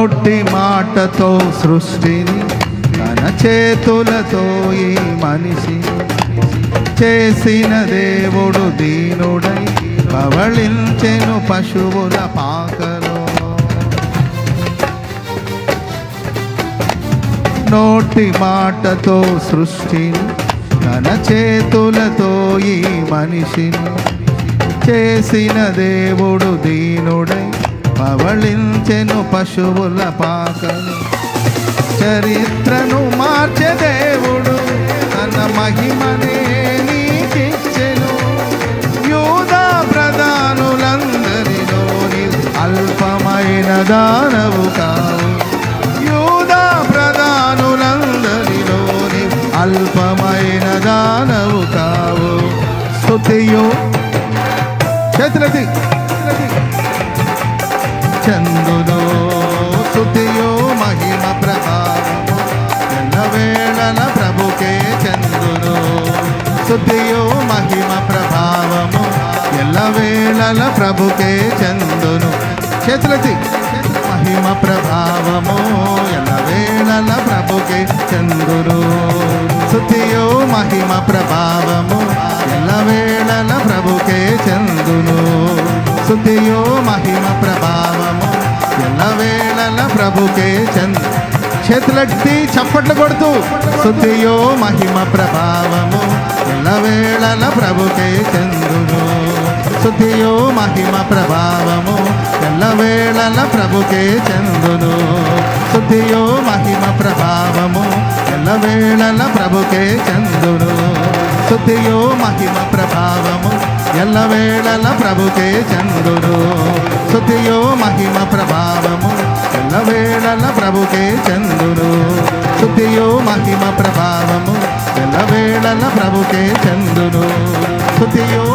నోటి మాటతో సృష్టిని తన చేతులతో ఈ మనిషిని చేసిన దేవుడు దీనుడై కవళించెను పశువుల పాకలో. నోటి మాటతో సృష్టిని తన చేతులతో ఈ మనిషిని చేసిన దేవుడు దీనుడై పవళించెను పశువుల పాకలు. చరిత్రను మార్చే దేవుడు తన మహిమనే నీకిచ్చెను. యూదా ప్రధానులందరిలోని అల్పమైన దానవు కావు. యూదా ప్రధానులందరిలోని అల్పమైన దానవు కావు. స్తుతియు చేతులది చందును స్తుతియు మహిమ ప్రభావము ఎల్లవేళల ప్రభుకే చందును. స్తుతియు మహిమ ప్రభావము ఎల్లవేళల ప్రభుకే చందును. చేతులది మహిమ ప్రభావము ఎల్లవేళల ప్రభుకే చందును. స్తుతియు మహిమ ప్రభావము ఎల్లవేళల ప్రభుకే చందును. స్తుతియు మహిమ ప్రభావము ఎల్లవేళల ప్రభుకే చందు. చేతులెత్తి చప్పట్లు కొడుతూ స్తుతియు మహిమ ప్రభావము ఎల్లవేళల ప్రభుకే చందును. స్తుతియు మహిమ ప్రభావము ఎల్లవేళల ప్రభుకే చందును. స్తుతియు మహిమ ప్రభావము ఎల్లవేళల ప్రభుకే చందును. స్తుతియు మహిమ ప్రభావము ఎల్లవేళల ప్రభుకే చందును. స్తుతియు మహిమ ప్రభావము ఎల్లవేళల ప్రభుకే చందును. స్తుతియు మహిమ ప్రభావము ఎల్లవేళల ప్రభుకే చందును. స్తుతియు